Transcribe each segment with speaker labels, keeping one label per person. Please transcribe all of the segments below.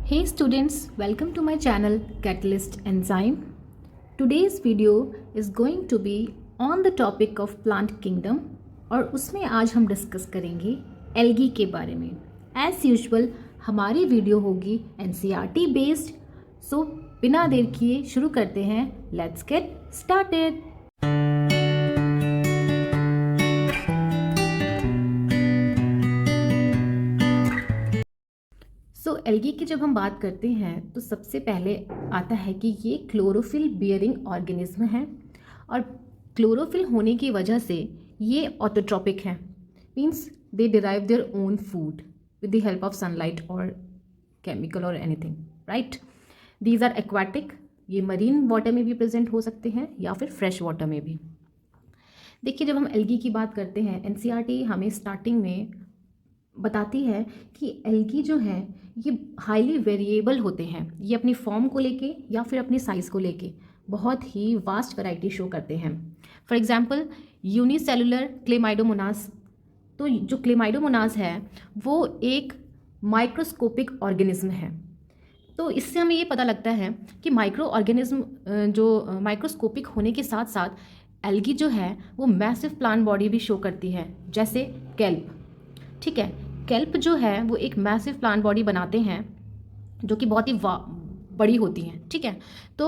Speaker 1: Hey students, welcome to my channel Catalyst Enzyme. Today's video is going to be on the topic of plant kingdom और उसमें आज हम discuss करेंगे algae के बारे में. As usual हमारी वीडियो होगी NCERT बेस्ड. सो बिना देर किए शुरू करते हैं. Let's get started. So algae की जब हम बात करते हैं तो सबसे पहले आता है कि ये क्लोरोफिल बियरिंग ऑर्गेनिज्म है और क्लोरोफिल होने की वजह से ये ऑटोट्रॉपिक है. Means they derive their own food with the help of sunlight और केमिकल और anything, right. These are aquatic. ये मरीन वाटर में भी प्रेजेंट हो सकते हैं या फिर फ्रेश वाटर में भी. देखिए, जब हम एल्गी की बात करते हैं एनसीईआरटी हमें स्टार्टिंग में बताती है कि एल्गी जो है ये हाईली वेरिएबल होते हैं. ये अपनी फॉर्म को लेके या फिर अपनी साइज़ को लेके बहुत ही वास्ट वैरायटी शो करते हैं. For example unicellular Chlamydomonas. तो जो क्लेमाइडोमोनास है वो एक माइक्रोस्कोपिक ऑर्गेनिज्म है. तो इससे हमें ये पता लगता है कि माइक्रो ऑर्गेनिज्म जो माइक्रोस्कोपिक होने के साथ साथ एल्गी जो है वो मैसिव प्लांट बॉडी भी शो करती है, जैसे केल्प. ठीक है, केल्प जो है वो एक मैसिव प्लांट बॉडी बनाते हैं जो कि बहुत ही बड़ी होती हैं. ठीक है, तो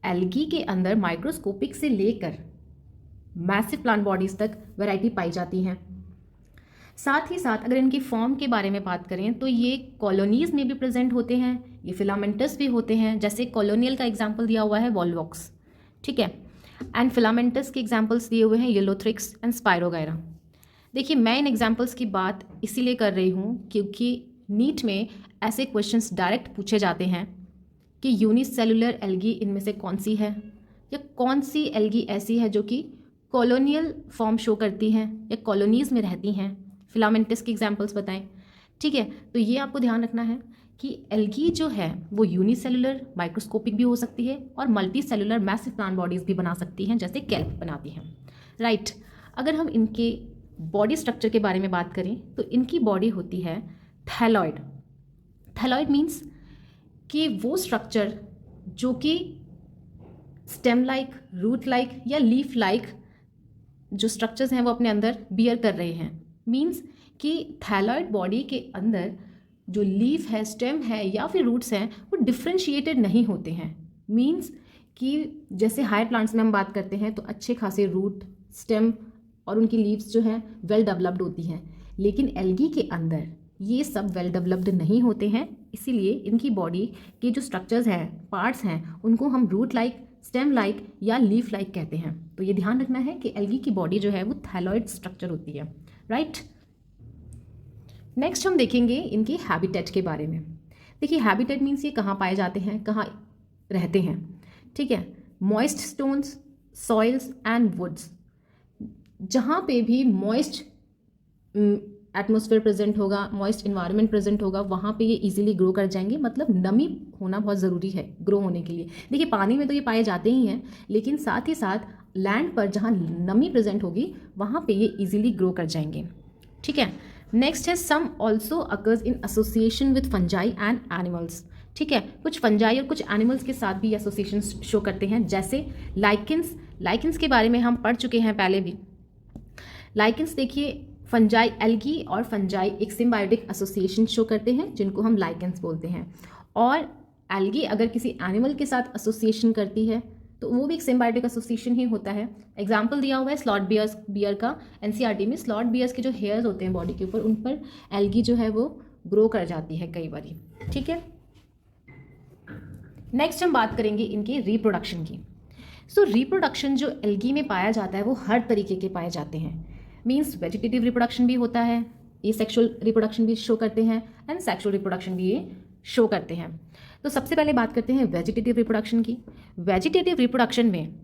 Speaker 1: एल्गी के अंदर माइक्रोस्कोपिक से लेकर मैसिव प्लांट बॉडीज़ तक वैरायटी पाई जाती हैं. साथ ही साथ अगर इनकी फॉर्म के बारे में बात करें तो ये कॉलोनीज में भी प्रेजेंट होते हैं, ये फिलामेंटस भी होते हैं. जैसे कॉलोनियल का एग्जाम्पल दिया हुआ है वॉल्वॉक्स. ठीक है, एंड फिलामेंटस के एग्जाम्पल्स दिए हुए हैं येलोथ्रिक्स एंड स्पायरोगायरा. देखिए, मैं इन एग्जाम्पल्स की बात इसीलिए कर रही हूँ क्योंकि नीट में ऐसे क्वेश्चंस डायरेक्ट पूछे जाते हैं कि यूनिसेलुलर एल्गी इनमें से कौन सी है या कौन सी एल्गी ऐसी है जो कि कॉलोनियल फॉर्म शो करती हैं या कॉलोनीज़ में रहती हैं. फिलामेंटस के एग्जाम्पल्स बताएं. ठीक है, तो ये आपको ध्यान रखना है कि एल्गी जो है वो यूनिसेलुलर माइक्रोस्कोपिक भी हो सकती है और multi cellular massive plant bodies भी बना सकती हैं, जैसे केल्प बनाती हैं, राइट. अगर हम इनके बॉडी स्ट्रक्चर के बारे में बात करें तो इनकी बॉडी होती है थैलॉइड. थैलॉइड मीन्स कि वो स्ट्रक्चर जो कि स्टेम लाइक, रूट लाइक या लीफ लाइक जो स्ट्रक्चर्स हैं वो अपने अंदर बियर कर रहे हैं. मीन्स कि थैलॉइड बॉडी के अंदर जो लीफ है, स्टेम है या फिर रूट्स हैं वो डिफ्रेंशिएटेड नहीं होते हैं. मीन्स कि जैसे हायर प्लांट्स में हम बात करते हैं तो अच्छे खासे रूट, स्टेम और उनकी लीव्स जो हैं वेल डेवलप्ड होती हैं, लेकिन एल्गी के अंदर ये सब वेल डेवलप्ड नहीं होते हैं. इसीलिए इनकी बॉडी के जो स्ट्रक्चर्स हैं, पार्ट्स हैं, उनको हम रूट लाइक, स्टेम लाइक या लीफ लाइक कहते हैं. तो ये ध्यान रखना है कि एल्गी की बॉडी जो है वो थैलॉइड स्ट्रक्चर होती है, राइट. नेक्स्ट हम देखेंगे इनकी हैबिटेट के बारे में. देखिए, हैबिटेट मीन्स ये कहाँ पाए जाते हैं, कहाँ रहते हैं. ठीक है, moist stones, soils and woods. जहाँ पे भी मॉइस्ट एटमॉस्फेयर प्रेजेंट होगा, मॉइस्ट इन्वायरमेंट प्रेजेंट होगा, वहाँ पे ये इजीली ग्रो कर जाएंगे. मतलब नमी होना बहुत ज़रूरी है ग्रो होने के लिए. देखिए, पानी में तो ये पाए जाते ही हैं, लेकिन साथ ही साथ लैंड पर जहाँ नमी प्रेजेंट होगी वहाँ पे ये इजीली ग्रो कर जाएंगे. ठीक है, नेक्स्ट है some also occurs in association with fungi and animals. ठीक है, कुछ फंजाई और कुछ एनिमल्स के साथ भी एसोसिएशन शो करते हैं, जैसे लाइकेंस. लाइकेंस के बारे में हम पढ़ चुके हैं पहले भी. लाइकेंस देखिए, फंजाई, एल्गी और फंजाई एक सिम्बायोटिक एसोसिएशन शो करते हैं जिनको हम लाइकेंस बोलते हैं. और एल्गी अगर किसी एनिमल के साथ एसोसिएशन करती है तो वो भी एक सिम्बायोटिक एसोसिएशन ही होता है. एग्जाम्पल दिया हुआ है स्लॉथ बियर का एनसीईआरटी में. स्लॉथ बियर्स के जो हेयर्स होते हैं बॉडी के ऊपर, उन पर एल्गी जो है वो ग्रो कर जाती है कई बारी. ठीक है, नेक्स्ट हम बात करेंगे इनके रिप्रोडक्शन की. सो रिप्रोडक्शन जो एल्गी में पाया जाता है वो हर तरीके के पाए जाते हैं. मीन्स वेजिटेटिव रिप्रोडक्शन भी होता है, ये सेक्सुअल रिप्रोडक्शन भी शो करते हैं एंड सेक्सुअल रिप्रोडक्शन भी ये शो करते हैं. तो सबसे पहले बात करते हैं वेजिटेटिव रिप्रोडक्शन की. वेजिटेटिव रिप्रोडक्शन में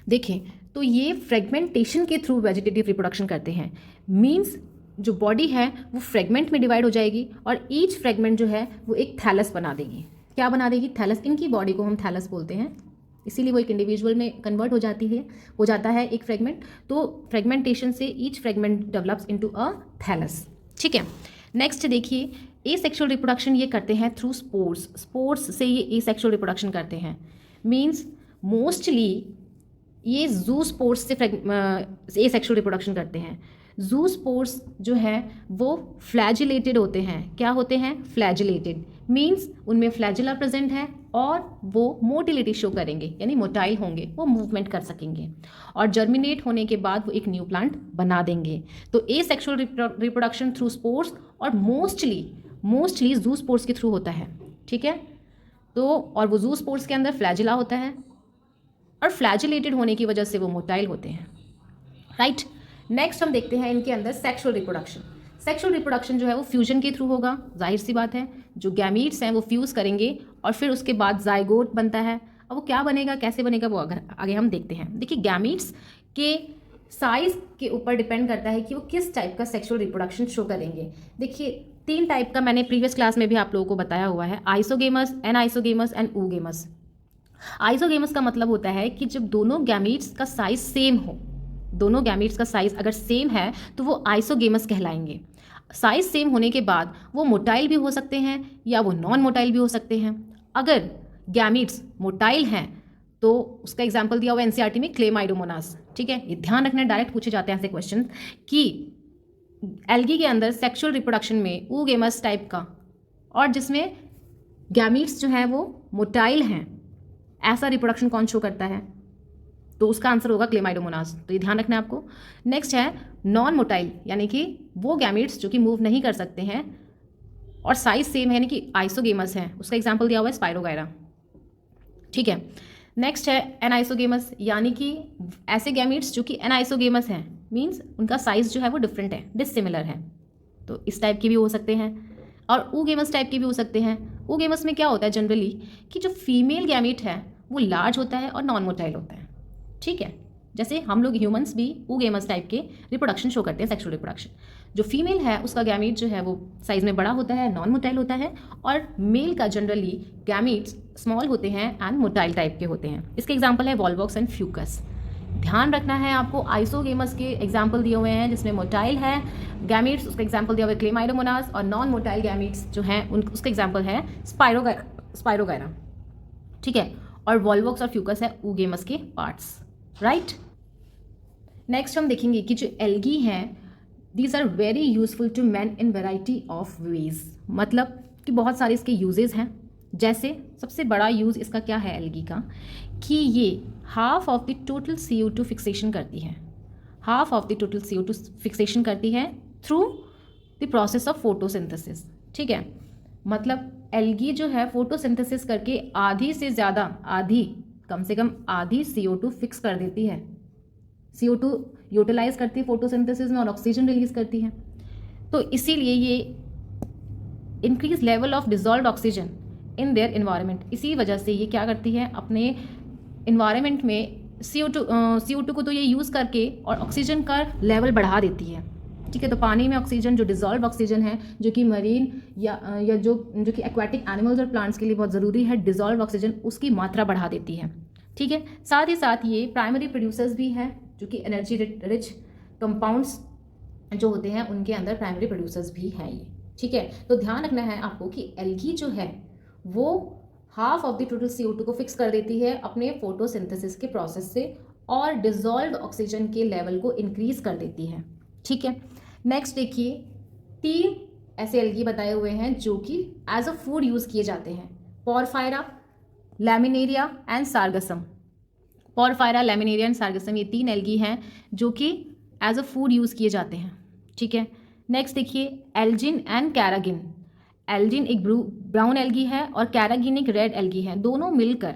Speaker 1: देखें तो ये फ्रेगमेंटेशन के थ्रू वेजिटेटिव रिप्रोडक्शन करते हैं. मीन्स जो बॉडी है वो फ्रेगमेंट में डिवाइड हो जाएगी और ईच फ्रेगमेंट जो है वो एक थैलस बना देगी. क्या बना देगी? थैलस. इनकी बॉडी को हम थैलस बोलते हैं, इसीलिए वो एक इंडिविजुअल में कन्वर्ट हो जाता है एक फ्रेगमेंट. तो फ्रेगमेंटेशन से each fragment develops into a thallus. ठीक है, नेक्स्ट देखिए एसेक्सुअल रिप्रोडक्शन ये करते हैं थ्रू स्पोर्स, स्पोर्स से ये एसेक्सुअल रिप्रोडक्शन करते हैं। मीन्स मोस्टली ये जू स्पोर्स से एसेक्सुअल रिप्रोडक्शन करते हैं। जू स्पोर्स जो है वो फ्लैजिलेटेड होते हैं। क्या होते हैं? फ्लैजिलेटेड मीन्स उनमें फ्लैजिला प्रेजेंट है और वो मोटिलिटी शो करेंगे, यानी मोटाइल होंगे, वो मूवमेंट कर सकेंगे और जर्मिनेट होने के बाद वो एक न्यू प्लांट बना देंगे। तो एसेक्सुअल रिप्रोडक्शन थ्रू स्पोर्स और मोस्टली जू स्पोर्स के थ्रू होता है। ठीक है, तो और वो जू स्पोर्स के अंदर फ्लैजिला होता है और फ्लैजिलेटेड होने की वजह से वो मोटाइल होते हैं। राइट, नेक्स्ट हम देखते हैं इनके अंदर सेक्सुअल रिप्रोडक्शन। सेक्सुअल रिप्रोडक्शन जो है वो फ्यूजन के थ्रू होगा, जाहिर सी बात है। जो गैमीट्स हैं वो फ्यूज़ करेंगे और फिर उसके बाद जाइगोट बनता है। अब वो क्या बनेगा, कैसे बनेगा, वो आगे हम देखते हैं। देखिए, गैमीट्स के साइज के ऊपर डिपेंड करता है कि वो किस टाइप का सेक्सुअल रिप्रोडक्शन शो करेंगे। देखिए, 3 टाइप का मैंने प्रीवियस क्लास में भी आप लोगों को बताया हुआ है, isogamous, anisogamous and oogamous। Isogamous का मतलब होता है कि जब दोनों गैमीट्स का साइज सेम हो, दोनों गैमीट्स का साइज अगर सेम है तो वो आइसोगेमस कहलाएंगे। साइज सेम होने के बाद वो मोटाइल भी हो सकते हैं या वो नॉन मोटाइल भी हो सकते हैं। अगर गैमीट्स मोटाइल हैं तो उसका एग्जाम्पल दिया हुआ एनसीईआरटी में क्लेमाइडोमोनास। ठीक है, ये ध्यान रखना, डायरेक्ट पूछे जाते हैं ऐसे क्वेश्चन कि एल्गी के अंदर सेक्सुअल रिप्रोडक्शन में oogamous टाइप का और जिसमें गैमीट्स जो हैं वो मोटाइल हैं, ऐसा रिप्रोडक्शन कौन शो करता है? तो उसका आंसर होगा क्लेमाइडोमोनास। तो ये ध्यान रखना है आपको। नेक्स्ट है नॉन मोटाइल, यानी कि वो गैमीट्स जो कि मूव नहीं कर सकते हैं और साइज सेम है, यानी कि आइसोगेमस है। उसका एग्जाम्पल दिया हुआ है स्पाइरोगायरा। ठीक है, नेक्स्ट है एनाइसोगेमस, यानी कि ऐसे गैमीट्स जो कि एनाइसोगेमस हैं, मीन्स उनका साइज जो है वो डिफरेंट है, डिसिमिलर है। तो इस टाइप के भी हो सकते हैं और oogamous टाइप के भी हो सकते हैं। oogamous में क्या होता है जनरली कि जो फीमेल गैमीट है वो लार्ज होता है और नॉन मोटाइल होता है। ठीक है, जैसे हम लोग ह्यूमंस भी oogamous टाइप के रिप्रोडक्शन शो करते हैं, सेक्सुअल रिप्रोडक्शन। जो फीमेल है उसका गैमीट जो है वो साइज में बड़ा होता है, नॉन मोटाइल होता है, और मेल का जनरली गैमीट्स स्मॉल होते हैं एंड मोटाइल टाइप के होते हैं। इसके एग्जाम्पल है वॉल्वॉक्स एंड फ्यूकस। ध्यान रखना है आपको, आइसोगेमस के एग्जाम्पल दिए हुए हैं जिसमें मोटाइल है गैमीट्स, उसका एग्जाम्पल दिया हुआ है क्लेमाइडोमोनास, और नॉन मोटाइल गैमीट्स जो हैं उसका एग्जाम्पल है स्पाइरोगायरा। ठीक है, और वॉल्वॉक्स और फ्यूकस है oogamous के पार्ट्स। राइट, नेक्स्ट हम देखेंगे कि जो एल्गी हैं these are very useful to man in variety of ways. मतलब कि बहुत सारे इसके यूजेस हैं। जैसे सबसे बड़ा यूज़ इसका क्या है एल्गी का, कि ये half of the total CO2 fixation करती है। Half of the total CO2 fixation करती है through the process of photosynthesis. ठीक है, मतलब एल्गी जो है फोटोसिंथेसिस करके आधी से ज़्यादा, आधी, कम से कम आधी CO2 फिक्स कर देती है। CO2 यूटिलाइज करती है फोटोसिंथेसिस में और ऑक्सीजन रिलीज करती है। तो इसीलिए ये increase level of dissolved oxygen in their environment, इसी वजह से ये क्या करती है अपने इन्वायरमेंट में CO2 को तो ये यूज़ करके और ऑक्सीजन का लेवल बढ़ा देती है। ठीक है, तो पानी में ऑक्सीजन जो डिजॉल्व ऑक्सीजन है, जो कि मरीन या जो कि एक्वाटिक एनिमल्स और प्लांट्स के लिए बहुत ज़रूरी है, डिजॉल्व ऑक्सीजन उसकी मात्रा बढ़ा देती है। ठीक है, साथ ही साथ ये प्राइमरी प्रोड्यूसर्स भी हैं, जो कि एनर्जी रिच कंपाउंड्स जो होते हैं उनके अंदर प्राइमरी प्रोड्यूसर्स भी हैं ये। ठीक है, तो ध्यान रखना है आपको कि एल्गी जो है वो half of the total CO2 को फिक्स कर देती है अपने फोटोसिंथेसिस के प्रोसेस से और डिजॉल्व ऑक्सीजन के लेवल को इंक्रीज कर देती है। ठीक है, नेक्स्ट देखिए, 3 ऐसे एल्गी बताए हुए हैं जो कि एज अ फूड यूज़ किए जाते हैं, porphyra, laminaria and sargassum. Porphyra, laminaria and sargassum, ये 3 एल्गी हैं जो कि एज अ फूड यूज़ किए जाते हैं। ठीक है, नेक्स्ट देखिए, एल्जिन एंड कैरागिन। एल्जिन एक ब्राउन एल्गी है और कैरागिन एक रेड एल्गी है। दोनों मिलकर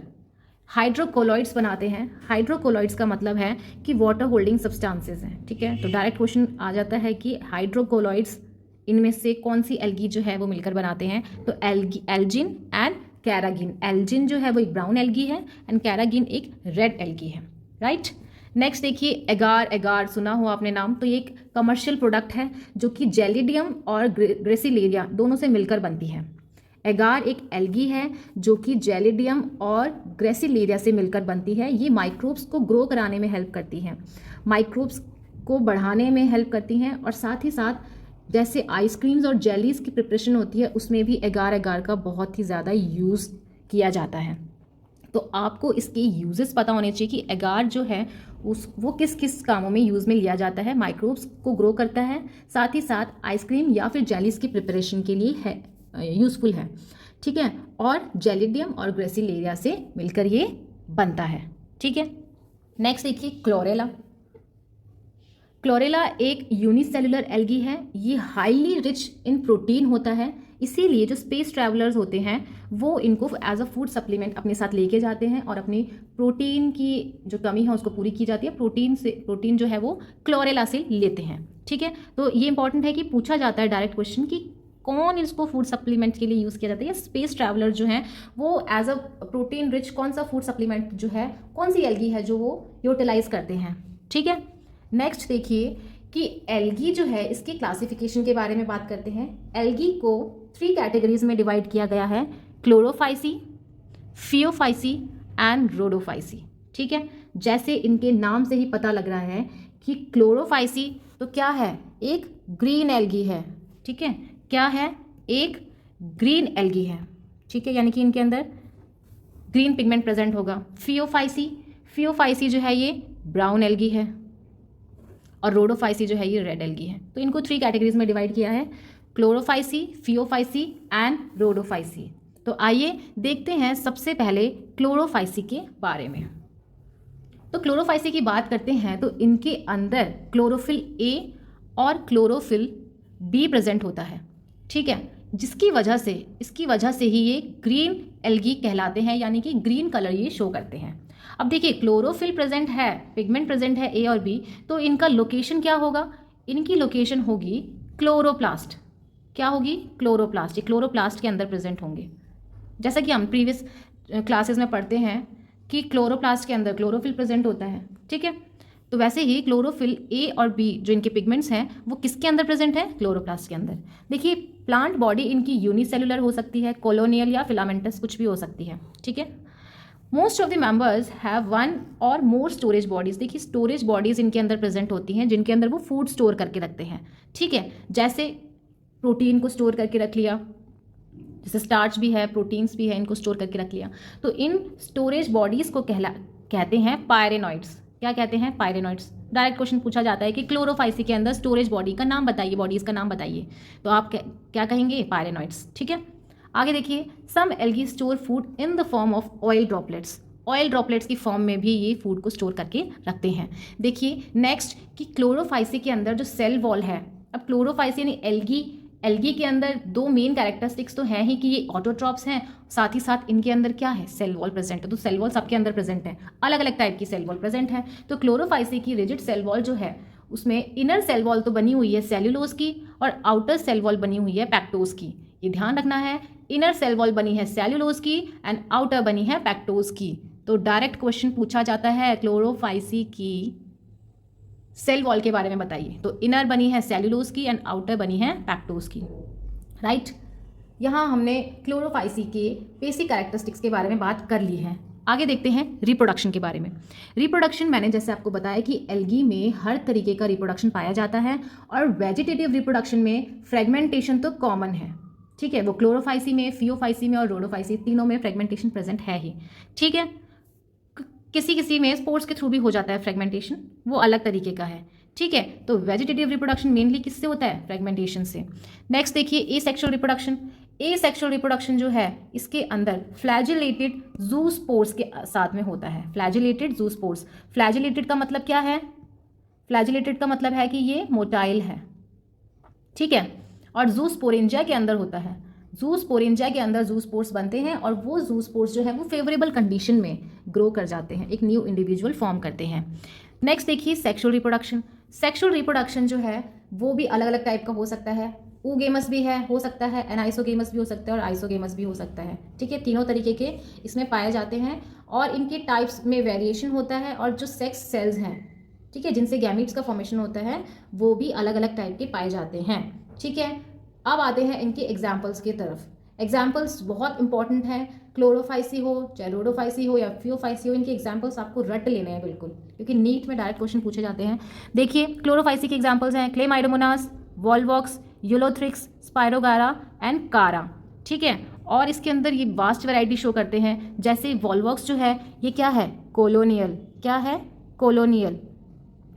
Speaker 1: हाइड्रोकोलॉइड्स बनाते हैं। हाइड्रोकोलॉइड्स का मतलब है कि वाटर होल्डिंग सब्सटेंसेस हैं। ठीक है, तो डायरेक्ट क्वेश्चन आ जाता है कि हाइड्रोकोलॉइड्स इनमें से कौन सी एल्गी जो है वो मिलकर बनाते हैं? तो एल्जिन एंड कैरागिन। एल्जिन जो है वो एक ब्राउन एल्गी है एंड कैरागिन एक रेड एल्गी है। राइट, नेक्स्ट देखिए, एगार। एगार सुना हो आपने नाम, तो ये एक कमर्शियल प्रोडक्ट है जो कि जेलिडियम और ग्रेसिलेरिया दोनों से मिलकर बनती है। एगार एक एल्गी है जो कि जेलिडियम और ग्रेसिलेरिया से मिलकर बनती है। ये माइक्रोब्स को ग्रो कराने में हेल्प करती हैं, माइक्रोब्स को बढ़ाने में हेल्प करती हैं और साथ ही साथ जैसे आइसक्रीम्स और जेलीज की प्रिपरेशन होती है उसमें भी एगार एगार का बहुत ही ज़्यादा यूज़ किया जाता है। तो आपको इसके यूजेस पता होने चाहिए कि एगार जो है वो किस किस कामों में यूज़ में लिया जाता है। माइक्रोब्स को ग्रो करता है, साथ ही साथ आइसक्रीम या फिर जेलीज की प्रिपरेशन के लिए है यूज़फुल है, ठीक है। और जेलिडियम और ग्रेसिलेरिया से मिलकर ये बनता है, ठीक है। नेक्स्ट देखिए क्लोरेला। क्लोरेला एक यूनिसेलुलर एल्गी है। ये हाईली रिच इन प्रोटीन होता है, इसीलिए जो स्पेस ट्रैवलर्स होते हैं वो इनको एज अ फूड सप्लीमेंट अपने साथ लेके जाते हैं और अपनी प्रोटीन की जो कमी है उसको पूरी की जाती है। प्रोटीन जो है वो क्लोरेला से लेते हैं, ठीक है। तो ये इंपॉर्टेंट है कि पूछा जाता है डायरेक्ट क्वेश्चन कि कौन इसको फूड सप्लीमेंट के लिए यूज़ किया जाता है, या स्पेस ट्रैवलर जो हैं वो एज अ प्रोटीन रिच कौन सा फूड सप्लीमेंट जो है, कौन सी एल्गी है जो वो यूटिलाइज करते हैं, ठीक है। नेक्स्ट देखिए कि एल्गी जो है इसके क्लासिफिकेशन के बारे में बात करते हैं। एल्गी को 3 कैटेगरीज में डिवाइड किया गया है, क्लोरोफाइसी, फियोफाइसी एंड रोडोफाइसी, ठीक है। जैसे इनके नाम से ही पता लग रहा है कि क्लोरोफाइसी तो क्या है, एक ग्रीन एल्गी है, ठीक है। क्या है, एक ग्रीन एल्गी है, ठीक है, यानी कि इनके अंदर ग्रीन पिगमेंट प्रेजेंट होगा। फियोफाइसी जो है ये ब्राउन एल्गी है, और रोडोफाइसी जो है ये रेड एल्गी है। तो इनको 3 कैटेगरीज में डिवाइड किया है, क्लोरोफाइसी, फियोफाइसी एंड रोडोफाइसी। तो आइए देखते हैं सबसे पहले क्लोरोफाइसी के बारे में। तो क्लोरोफाइसी की बात करते हैं तो इनके अंदर क्लोरोफिल ए और क्लोरोफिल बी प्रेजेंट होता है, ठीक है, इसकी वजह से ही ये ग्रीन एल्गी कहलाते हैं, यानी कि ग्रीन कलर ये शो करते हैं। अब देखिए क्लोरोफिल प्रेजेंट है, पिगमेंट प्रेजेंट है ए और बी, तो इनका लोकेशन क्या होगा, इनकी लोकेशन होगी क्लोरोप्लास्ट। क्या होगी, क्लोरोप्लास्ट। ये क्लोरोप्लास्ट के अंदर प्रेजेंट होंगे, जैसा कि हम प्रीवियस क्लासेस में पढ़ते हैं कि क्लोरोप्लास्ट के अंदर क्लोरोफिल प्रेजेंट होता है, ठीक है। तो वैसे ही क्लोरोफिल ए और बी जो इनके पिगमेंट्स हैं वो किसके अंदर प्रेजेंट है, क्लोरोप्लास्ट के अंदर। देखिए प्लांट बॉडी इनकी यूनिसेलुलर हो सकती है, कॉलोनियल या फिलामेंटस कुछ भी हो सकती है, ठीक है। Most of the members have 1 और मोर स्टोरेज बॉडीज। देखिए स्टोरेज बॉडीज इनके अंदर प्रेजेंट होती हैं जिनके अंदर वो फूड स्टोर करके रखते हैं, ठीक है। जैसे प्रोटीन को स्टोर करके रख लिया, जैसे स्टार्च भी है, प्रोटीन्स भी है, इनको स्टोर करके रख लिया। तो इन स्टोरेज बॉडीज को कहते हैं पायरेनॉइड्स। क्या कहते हैं, पायरेनॉइड्स। डायरेक्ट क्वेश्चन पूछा जाता है कि क्लोरोफाइसी के अंदर स्टोरेज बॉडी का नाम बताइए, बॉडीज का नाम बताइए, तो आप क्या कहेंगे, पायरेनॉइड्स, ठीक है। आगे देखिए, some algae store food in the form of oil droplets. Oil droplets की फॉर्म में भी ये फूड को स्टोर करके रखते हैं। देखिए नेक्स्ट कि क्लोरोफाइसी के अंदर जो सेल वॉल है, अब क्लोरोफाइसी यानी एल्गी के अंदर 2 मेन कैरेक्टरिस्टिक्स तो हैं ही कि ये ऑटोट्रॉप्स हैं, साथ ही साथ इनके अंदर क्या है, सेल वॉल प्रेजेंट है। तो सेल वॉल सबके अंदर प्रेजेंट है, अलग अलग टाइप की सेल वॉल प्रेजेंट है। तो क्लोरोफाइसी की रिजिड सेल वॉल जो है उसमें इनर सेल वॉल तो बनी हुई है सेल्यूलोज की और आउटर सेल वॉल बनी हुई है पैक्टोज की। ये ध्यान रखना है, इनर सेल वॉल बनी है सेल्यूलोज की एंड आउटर बनी है पैक्टोज की। तो डायरेक्ट क्वेश्चन पूछा जाता है क्लोरोफाइसी की सेल वॉल के बारे में बताइए, तो इनर बनी है सेल्यूलोज की एंड आउटर बनी है पैक्टोज की, राइट। यहाँ हमने क्लोरोफाइसी के बेसिक कैरेक्टरिस्टिक्स के बारे में बात कर ली है। आगे देखते हैं रिप्रोडक्शन के बारे में। रिप्रोडक्शन मैंने जैसे आपको बताया कि एल्गी में हर तरीके का रिप्रोडक्शन पाया जाता है और वेजिटेटिव रिप्रोडक्शन में फ्रेगमेंटेशन तो कॉमन है, ठीक है। वो क्लोरोफाइसी में, फियोफाइसी में और रोडोफाइसी तीनों में फ्रेगमेंटेशन प्रेजेंट है ही, ठीक है। किसी में स्पोर्स के थ्रू भी हो जाता है फ्रेगमेंटेशन, वो अलग तरीके का है, ठीक है। तो वेजिटेटिव रिप्रोडक्शन मेनली किससे होता है, फ्रेगमेंटेशन से। नेक्स्ट देखिए एसेक्सुअल रिप्रोडक्शन। एसेक्सुअल रिप्रोडक्शन जो है इसके अंदर फ्लैजिलेटेड ज़ूस्पोर्स के साथ में होता है। फ्लैजिलेटेड ज़ूस्पोर्स, फ्लैजिलेटेड का मतलब क्या है, फ्लैजिलेटेड का मतलब है कि ये मोटाइल है, ठीक है। और ज़ूस्पोरेंजिया के अंदर होता है, ज़ूस्पोरेंजिया के अंदर ज़ूस्पोर्स बनते हैं और वो ज़ूस्पोर्स जो है वो फेवरेबल कंडीशन में ग्रो कर जाते हैं, एक न्यू इंडिविजुअल फॉर्म करते हैं। नेक्स्ट देखिए सेक्सुअल रिप्रोडक्शन। सेक्सुअल रिप्रोडक्शन जो है वो भी अलग अलग टाइप का हो सकता है, ऊगेमस भी है, हो सकता है, एनाइसोगेमस भी हो सकता है और आइसोगेमस भी हो सकता है, ठीक है। तीनों तरीके के इसमें पाए जाते हैं और इनके टाइप्स में वेरिएशन होता है और जो सेक्स सेल्स हैं, ठीक है, जिनसे गैमीट्स का फॉर्मेशन होता है वो भी अलग अलग टाइप के पाए जाते हैं, ठीक है। अब आते हैं इनके एग्जाम्पल्स की तरफ। एग्जाम्पल्स बहुत इंपॉर्टेंट हैं, क्लोरोफाइसी हो चाहे रोडोफाइसी हो या फियोफाइसी हो, इनके एग्जाम्पल्स आपको रट लेने हैं बिल्कुल, क्योंकि नीट में डायरेक्ट क्वेश्चन पूछे जाते हैं। देखिए क्लोरोफाइसी के एग्जाम्पल्स हैं Chlamydomonas, Volvox, Ulothrix, spirogyra and कारा। ठीक है, और इसके अंदर ये वास्ट वैरायटी शो करते हैं। जैसे वॉल्वॉक्स जो है ये क्या है, कॉलोनियल। क्या है, कॉलोनियल।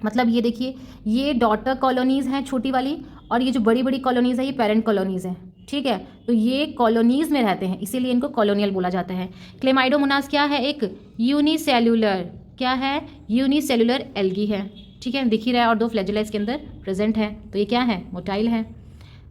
Speaker 1: मतलब ये देखिए, ये डॉटर कॉलोनीज़ हैं छोटी वाली, और ये जो बड़ी बड़ी कॉलोनीज़ है ये पेरेंट कॉलोनीज़ हैं। ठीक है, तो ये कॉलोनीज़ में रहते हैं, इसीलिए इनको कॉलोनियल बोला जाता है। क्लेमाइडोमोनास क्या है, एक यूनिसेल्यूलर, क्या है, यूनिसेल्यूलर एल्गी है। ठीक है, दिख ही रहा है, और 2 फ्लैजेला इसके अंदर प्रेजेंट है, तो ये क्या है, मोटाइल है।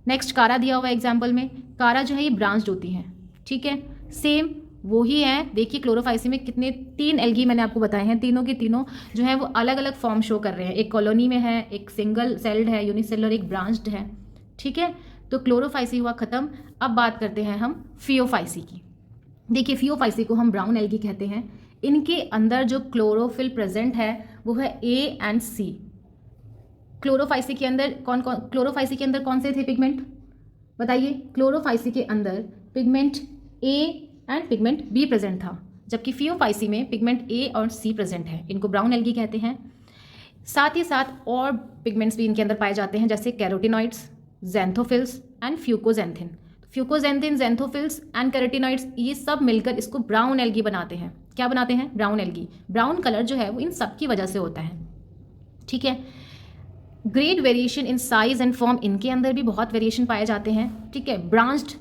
Speaker 1: नेक्स्ट कारा दिया हुआ एग्जाम्पल में, कारा जो है ये ब्रांच्ड होती हैं। ठीक है, सेम वो ही है। देखिए क्लोरोफाइसी में कितने 3 एल्गी मैंने आपको बताए हैं, तीनों के तीनों जो है वो अलग अलग फॉर्म शो कर रहे हैं। एक कॉलोनी में है, एक सिंगल सेल्ड है यूनिसेलुलर, एक ब्रांच्ड है। ठीक है, तो क्लोरोफाइसी हुआ ख़त्म। अब बात करते हैं हम फियोफाइसी की। देखिए फियोफाइसी को हम ब्राउन एल्गी कहते हैं। इनके अंदर जो क्लोरोफिल प्रेजेंट है वो है ए एंड सी। क्लोरोफाइसी के अंदर क्लोरोफाइसी के अंदर कौन से थे पिगमेंट, बताइए। क्लोरोफाइसी के अंदर pigment A and pigment be present था, जबकि फियोफाइसी में पिगमेंट ए और सी प्रेजेंट है। इनको ब्राउन एल्गी कहते हैं। साथ ही साथ और पिगमेंट्स भी इनके अंदर पाए जाते हैं, जैसे carotenoids, xanthophylls and fucoxanthin. Fucoxanthin, xanthophylls and carotenoids ये सब मिलकर इसको ब्राउन एल्गी बनाते हैं। क्या बनाते हैं, ब्राउन एल्गी। ब्राउन कलर जो है वो इन सब की वजह से होता है। ठीक है, great variation in size and form, इनके अंदर भी बहुत वेरिएशन पाए जाते हैं। ठीक है, ब्रांच्ड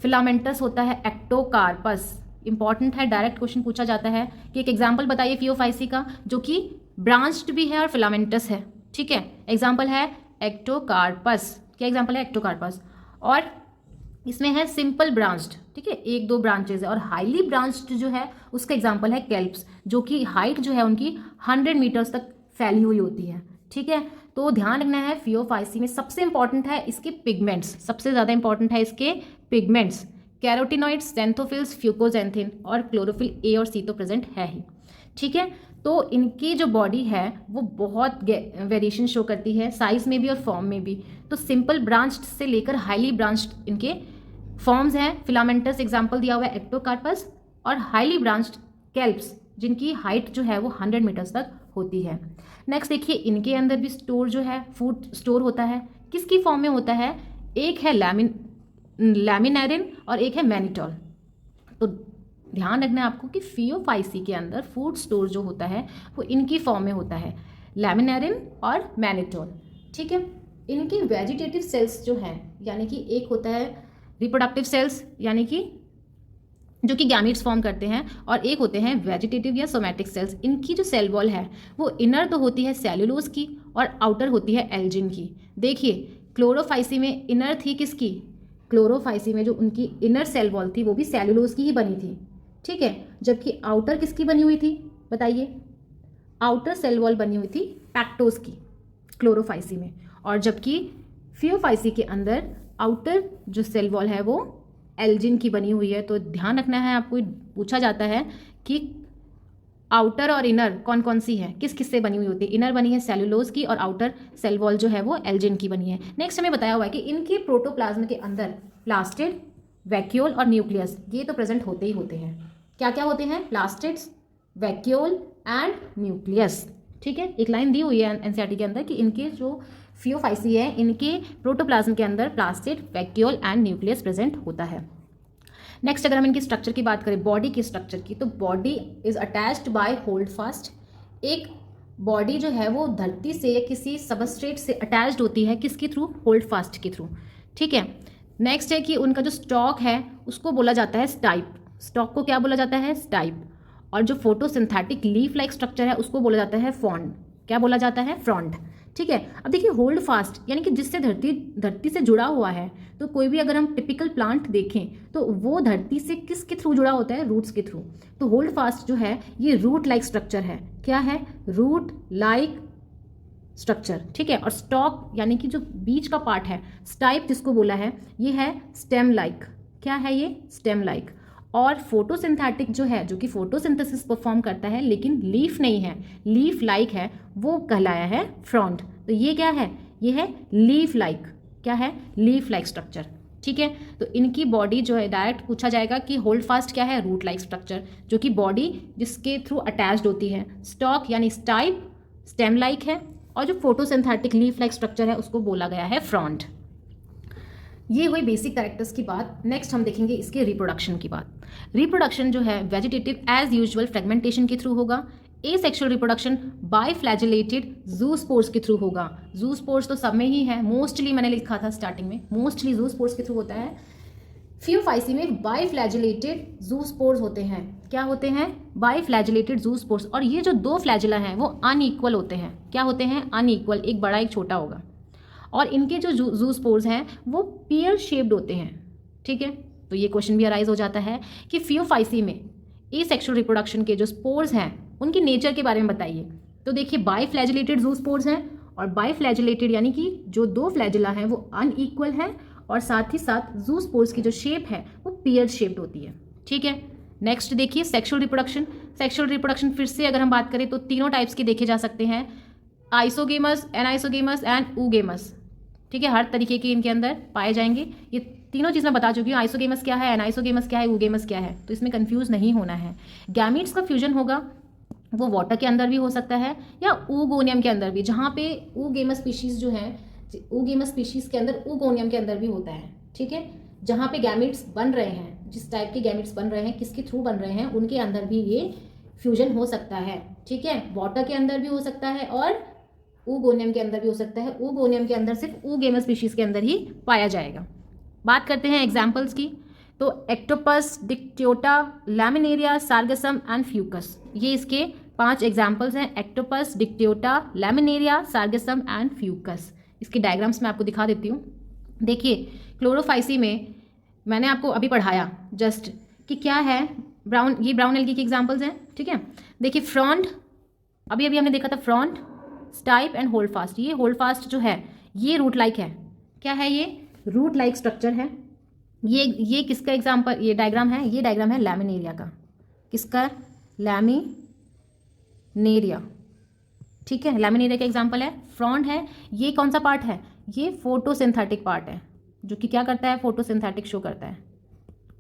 Speaker 1: फिलामेंटस होता है एक्टोकार्पस। इंपॉर्टेंट है, डायरेक्ट क्वेश्चन पूछा जाता है कि एक एग्जाम्पल बताइए फियोफाइसी का जो कि ब्रांच्ड भी है और फिलामेंटस है। ठीक है, एग्जाम्पल है एक्टोकार्पस। क्या एग्जाम्पल है, एक्टोकार्पस। और इसमें है सिंपल ब्रांच्ड। ठीक है, 1-2 ब्रांचेज है। और हाईली ब्रांच्ड जो है उसका एग्जाम्पल है केल्प्स, जो कि हाइट जो है उनकी 100 मीटर्स तक फैली हुई होती है। ठीक है, तो ध्यान रखना है फियोफाइसी में सबसे इंपॉर्टेंट है इसके पिगमेंट्स, सबसे ज़्यादा इंपॉर्टेंट है इसके पिगमेंट्स। कैरोटिनॉइड्स, ज़ैंथोफिल्स, फ्यूकोजेंथिन और क्लोरोफिल ए और सी तो प्रेजेंट है ही। ठीक है, तो इनकी जो बॉडी है वो बहुत वेरिएशन शो करती है, साइज में भी और फॉर्म में भी। तो सिंपल ब्रांच्ड से लेकर हाईली ब्रांच्ड इनके फॉर्म्स हैं। फिलामेंटस एग्जाम्पल दिया हुआ है एक्टोकार्पस, और हाईली ब्रांच्ड केल्प्स जिनकी हाइट जो है वो 100 मीटर्स तक होती है। नेक्स्ट देखिए, इनके अंदर भी स्टोर जो है, फूड स्टोर होता है। किसकी फॉर्म में होता है, एक है लैमिनेरिन और एक है मैनिटोल। तो ध्यान रखना है आपको कि फियोफाइसी के अंदर फूड स्टोर जो होता है वो इनकी फॉर्म में होता है, लैमिनेरिन और मैनिटोल। ठीक है, इनकी वेजिटेटिव सेल्स जो हैं, यानी कि एक होता है रिप्रोडक्टिव सेल्स, यानी कि जो कि गैमीट्स फॉर्म करते हैं, और एक होते हैं वेजिटेटिव या सोमैटिक सेल्स। इनकी जो सेल वॉल है वो इनर तो होती है सेल्यूलोज की और आउटर होती है एल्जिन की। देखिए क्लोरोफाइसी में इनर थी किसकी, क्लोरोफाइसी में जो उनकी इनर सेल वॉल थी वो भी सेल्यूलोज की ही बनी थी। ठीक है, जबकि आउटर किसकी बनी हुई थी, बताइए। आउटर सेल वॉल बनी हुई थी पैक्टोज की क्लोरोफाइसी में, और जबकि फियोफाइसी के अंदर आउटर जो सेल वॉल है वो एल्जिन की बनी हुई है। तो ध्यान रखना है आपको, पूछा जाता है कि आउटर और इनर कौन कौन सी है, किस किस से बनी हुई होती है। इनर बनी है सेल्यूलोज की और आउटर सेल वॉल जो है वो एल्जिन की बनी है। नेक्स्ट हमें बताया हुआ है कि इनके प्रोटोप्लाज्म के अंदर प्लास्टिड, वैक्यूल और न्यूक्लियस ये तो प्रेजेंट होते ही होते हैं। क्या क्या होते हैं, प्लास्टिड्स, वैक्यूल एंड न्यूक्लियस। ठीक है, एक लाइन दी हुई है एनसीईआरटी के अंदर कि इनके जो फियोफाइसी है इनके प्रोटोप्लाज्म के अंदर plastid, vacuole and nucleus present होता है। नेक्स्ट अगर हम इनकी स्ट्रक्चर की बात करें, बॉडी की स्ट्रक्चर की, तो body is attached bye hold fast. एक बॉडी जो है वो धरती से या किसी सबस्ट्रेट से अटैच्ड होती है, किसके थ्रू, होल्ड फास्ट के थ्रू। ठीक है, नेक्स्ट है कि उनका जो स्टॉक है उसको बोला जाता है स्टाइप। स्टॉक को क्या बोला जाता है, स्टाइप। और जो फोटोसिंथेटिक लीफ लाइक स्ट्रक्चर है उसको बोला जाता है फ्रॉन्ड। क्या बोला जाता है, फ्रॉन्ड। ठीक है, अब देखिए होल्ड फास्ट यानी कि जिससे धरती से जुड़ा हुआ है। तो कोई भी अगर हम टिपिकल प्लांट देखें तो वो धरती से किसके थ्रू जुड़ा होता है, रूट्स के थ्रू। तो होल्ड फास्ट जो है ये रूट लाइक स्ट्रक्चर है। क्या है, रूट लाइक स्ट्रक्चर। ठीक है, और स्टॉक यानी कि जो बीच का पार्ट है, स्टाइप जिसको बोला है, ये है स्टेम लाइक। क्या है ये, स्टेम लाइक। और फोटोसिंथेटिक जो है, जो कि फोटोसिंथेसिस परफॉर्म करता है लेकिन लीफ नहीं है, लीफ लाइक है, वो कहलाया है फ्रॉन्ड। तो ये क्या है, ये है लीफ लाइक। क्या है, लीफ लाइक स्ट्रक्चर। ठीक है, तो इनकी बॉडी जो है डायरेक्ट पूछा जाएगा कि होल्ड फास्ट क्या है, रूट लाइक स्ट्रक्चर, जो कि बॉडी जिसके थ्रू अटैच्ड होती है। स्टॉक यानी स्टाइप, स्टेम लाइक है, और जो फोटोसिंथेटिक लीफ लाइक स्ट्रक्चर है उसको बोला गया है फ्रॉन्ड। ये हुई बेसिक कैरेक्टर्स की बात। नेक्स्ट हम देखेंगे इसके रिप्रोडक्शन की बात। रिप्रोडक्शन जो है वेजिटेटिव एज यूजुअल फ्रेगमेंटेशन के थ्रू होगा। Asexual reproduction by flagellated zoospores के थ्रू होगा। जूस्पोर्स तो सब में ही है, मोस्टली मैंने लिखा था स्टार्टिंग में, मोस्टली जूस्पोर्स के थ्रू होता है। फियोफाइसी में बाय फ्लैजिलेटेड जूस्पोर्स होते हैं। क्या होते हैं? Biflagellated zoospores. और ये जो दो फ्लैजिला हैं वो अनइक्वल होते हैं। क्या होते हैं? अनइक्वल, एक बड़ा एक छोटा होगा। और इनके जो जूस्पोर्स हैं वो पेयर शेप्ड होते हैं। ठीक है, तो ये क्वेश्चन भी अराइज हो जाता है कि फियोफाइसी में एसेक्सुअल रिप्रोडक्शन के जो स्पोर्स हैं उनकी नेचर के बारे में बताइए। तो देखिए बाय फ्लैजिलेटेड जूस्पोर्स हैं, और बाय फ्लैजिलेटेड यानी कि जो दो फ्लैजिला हैं वो अनइक्वल है, और साथ ही साथ जूस्पोर्स की जो शेप है वो पेयर शेप्ड होती है। ठीक है, नेक्स्ट देखिए सेक्सुअल रिप्रोडक्शन। सेक्सुअल रिप्रोडक्शन फिर से अगर हम बात करें तो तीनों टाइप्स के देखे जा सकते हैं, आइसोगेमस, एनाइसोगेमस एंड ऊगेमस। ठीक है, हर तरीके के इनके अंदर पाए जाएंगे। ये तीनों चीज़ मैं बता चुकी हूँ, आइसोगेमस क्या है, एनाइसोगेमस क्या है, ऊगेमस क्या है, तो इसमें कंफ्यूज नहीं होना है। गैमीट्स का फ्यूजन होगा वो वाटर के अंदर भी हो सकता है या ऊगोनियम के अंदर भी, जहाँ पे ऊगेमस स्पीशीज़ जो है, ऊगेमस स्पीशीज़ के अंदर ऊगोनियम के अंदर भी होता है। ठीक है, जहाँ पे गैमिट्स बन रहे हैं, जिस टाइप के गैमिट्स बन रहे हैं, किसके थ्रू बन रहे हैं, उनके अंदर भी ये फ्यूजन हो सकता है। ठीक है, वाटर के अंदर भी हो सकता है और ऊगोनियम के अंदर भी हो सकता है। ऊगोनियम के अंदर सिर्फ ऊगेमस स्पीशीज़ के अंदर ही पाया जाएगा। बात करते हैं एग्जाम्पल्स की, तो एक्टोपस, डिक्टियोटा, लैमिनेरिया, सार्गसम एंड फ्यूकस, ये इसके 5 एग्जाम्पल्स हैं। एक्टोपस, डिक्टियोटा, लैमिनेरिया, सार्गसम एंड फ्यूकस। इसकी डायग्राम्स मैं आपको दिखा देती हूँ। देखिए क्लोरोफाइसी में मैंने आपको अभी पढ़ाया जस्ट कि क्या है, ब्राउन, ये ब्राउन एल्गी की एग्जाम्पल्स हैं। ठीक है, देखिए फ्रॉन्ड, अभी अभी हमने देखा था frond, stipe and hold fast. ये होल्ड फास्ट जो है ये रूट लाइक है। क्या है? ये रूट लाइक स्ट्रक्चर है। ये किसका एग्जाम्पल, ये डायग्राम है, ये डायग्राम है लैमिनेरिया का। किसका? लैमिनेरिया। ठीक है, लैमिनेरिया का एग्जाम्पल है। फ्रॉन्ड है, ये कौन सा पार्ट है? ये फोटोसिंथेटिक पार्ट है, जो कि क्या करता है? फोटोसिंथेटिक शो करता है।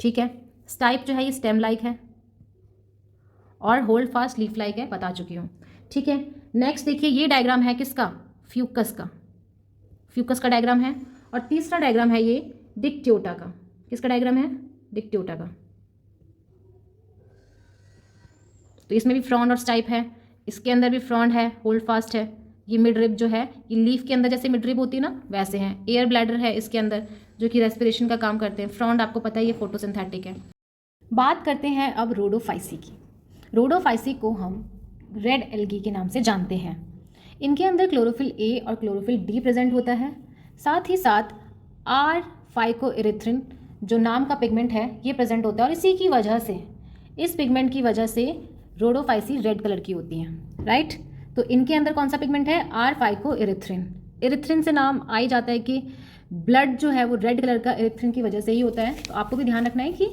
Speaker 1: ठीक है, स्टाइप जो है ये स्टेम लाइक है, और होल्ड फास्ट लीफ लाइक है, बता चुकी हूँ। ठीक है, नेक्स्ट देखिए ये डायग्राम है किसका? फ्यूकस का। फ्यूकस का डायग्राम है। और तीसरा डायग्राम है ये डिक्टियोटा का। किसका डायग्राम है? डिक्टियोटा का। तो इसमें भी फ्रॉन्ड और स्टाइप है, इसके अंदर भी फ्रॉन्ड है, होल्ड फास्ट है। ये मिड रिब जो है ये लीफ के अंदर जैसे मिड रिब होती है ना, वैसे हैं। एयर ब्लैडर है इसके अंदर, जो कि रेस्पिरेशन का काम करते हैं। फ्रॉन्ड आपको पता है ये फोटोसिंथेटिक है। बात करते हैं अब रोडोफाइसी की। रोडोफाइसी को हम रेड एल्गी के नाम से जानते हैं। इनके अंदर क्लोरोफिल ए और क्लोरोफिल डी प्रेजेंट होता है। साथ ही साथ आर फाइकोइरिथ्रिन जो नाम का पिगमेंट है ये प्रेजेंट होता है, और इसी की वजह से, इस पिगमेंट की वजह से रोडोफाइसी रेड कलर की होती हैं। राइट, तो इनके अंदर कौन सा पिगमेंट है? आर फाइकोइरिथ्रिन। इरिथ्रिन से नाम आ ही जाता है कि ब्लड जो है वो रेड कलर का इरिथ्रिन की वजह से ही होता है। तो आपको भी ध्यान रखना है कि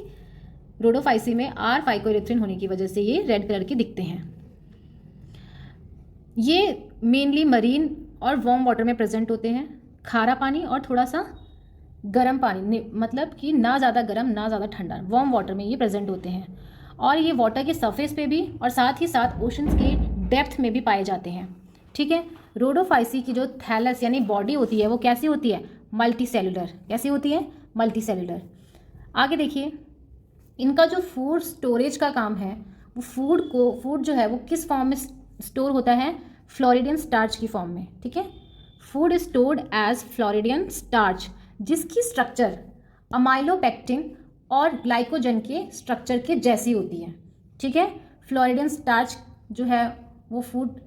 Speaker 1: रोडोफाइसी में आर फाइकोइरिथ्रिन होने की वजह से ये रेड कलर के दिखते हैं। ये मेनली मरीन और वार्म वाटर में प्रेजेंट होते हैं। खारा पानी और थोड़ा सा गर्म पानी, मतलब कि ना ज़्यादा गर्म ना ज़्यादा ठंडा, वार्म वाटर में ये प्रेजेंट होते हैं। और ये वाटर के सरफेस पे भी और साथ ही साथ ओशंस के डेप्थ में भी पाए जाते हैं। ठीक है, रोडोफाइसी की जो थैलस यानी बॉडी होती है वो कैसी होती है? Multi cellular. कैसी होती है? Multi cellular. आगे देखिए इनका जो फूड स्टोरेज का काम है, वो फूड जो है वो किस फॉर्म में स्टोर होता है? फ्लोरिडियन स्टार्च की फॉर्म में। ठीक है, food is stored as floridean starch, जिसकी स्ट्रक्चर अमाइलोपेक्टिन और ग्लाइकोजन के स्ट्रक्चर के जैसी होती है। ठीक है, फ्लोरिडियन स्टार्च जो है वो फूड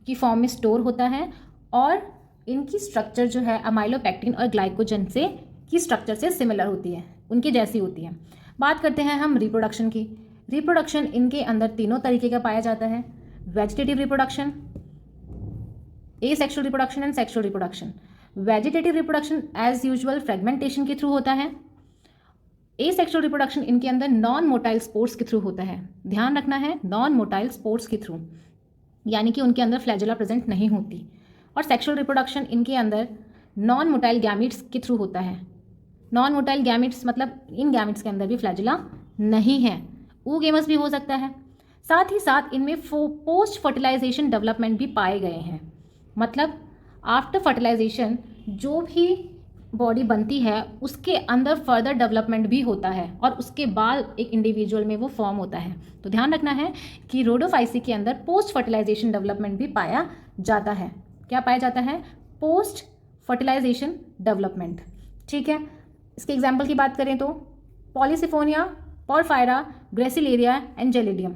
Speaker 1: की फॉर्म में स्टोर होता है, और इनकी स्ट्रक्चर जो है अमाइलोपेक्टिन और ग्लाइकोजन से की स्ट्रक्चर से सिमिलर होती है, उनकी जैसी होती है। बात करते हैं हम रिप्रोडक्शन की। रिप्रोडक्शन इनके अंदर तीनों तरीके का पाया जाता है: vegetative reproduction, asexual reproduction and sexual reproduction. Vegetative reproduction as usual fragmentation के थ्रू होता है। एसेक्सुअल रिप्रोडक्शन इनके अंदर नॉन मोटाइल स्पोर्स के थ्रू होता है। ध्यान रखना है, नॉन मोटाइल स्पोर्स के थ्रू, यानी कि उनके अंदर फ्लैजेला प्रेजेंट नहीं होती। और सेक्सुअल रिप्रोडक्शन इनके अंदर नॉन मोटाइल गैमिट्स के थ्रू होता है। नॉन मोटाइल गैमिट्स मतलब इन गैमिट्स के अंदर भी फ्लैजेला नहीं है, ऊगेमस भी हो सकता है। साथ ही साथ इनमें पोस्ट फर्टिलाइजेशन डेवलपमेंट भी पाए गए हैं, मतलब आफ्टर फर्टिलाइजेशन जो भी बॉडी बनती है उसके अंदर फर्दर डेवलपमेंट भी होता है और उसके बाद एक इंडिविजुअल में वो फॉर्म होता है। तो ध्यान रखना है कि रोडोफाइसी के अंदर पोस्ट फर्टिलाइजेशन डेवलपमेंट भी पाया जाता है। क्या पाया जाता है? Post fertilisation development. ठीक है, इसके एग्जाम्पल की बात करें तो Polysiphonia, Porphyra, Gracilaria and Gelidium.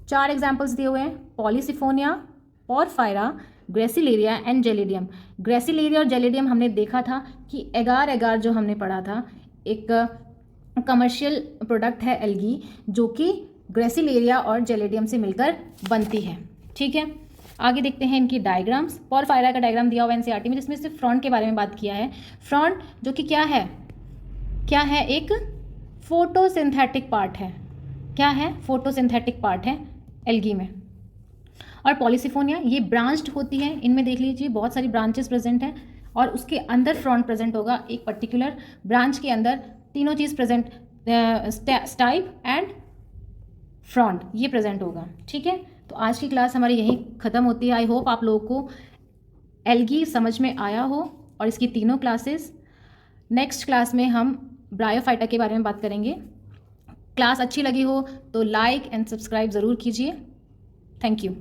Speaker 1: 4 examples दिए हुए हैं, Polysiphonia, Porphyra, Gracilaria and Gelidium. Gracilaria और जेलिडियम हमने देखा था कि एगार एगार जो हमने पढ़ा था, एक कमर्शियल प्रोडक्ट है एल्गी जो कि ग्रेसिलेरिया और जेलिडियम से मिलकर बनती है। ठीक है, आगे देखते हैं इनकी डायग्राम्स। पोरफायरा का डायग्राम दिया हुआ है एनसीईआरटी में, जिसमें सिर्फ फ्रॉन्ट के बारे में बात किया है। फ्रॉन्ट जो कि क्या है एक फोटोसिंथेटिक पार्ट है। क्या है? फोटोसिंथेटिक पार्ट है एल्गी में। और पॉलीसिफोनिया ये ब्रांच्ड होती है, इनमें देख लीजिए बहुत सारी ब्रांचेस प्रेजेंट हैं और उसके अंदर फ्रॉन्ट प्रेजेंट होगा। एक पर्टिकुलर ब्रांच के अंदर तीनों चीज़ प्रेजेंट, स्टाइप एंड फ्रॉन्ट, ये प्रेजेंट होगा। ठीक है, तो आज की क्लास हमारी यहीं ख़त्म होती है। आई होप आप लोगों को एल्गी समझ में आया हो और इसकी तीनों क्लासेस। नेक्स्ट क्लास में हम ब्रायोफाइटा के बारे में बात करेंगे। क्लास अच्छी लगी हो तो लाइक एंड सब्सक्राइब ज़रूर कीजिए। Thank you.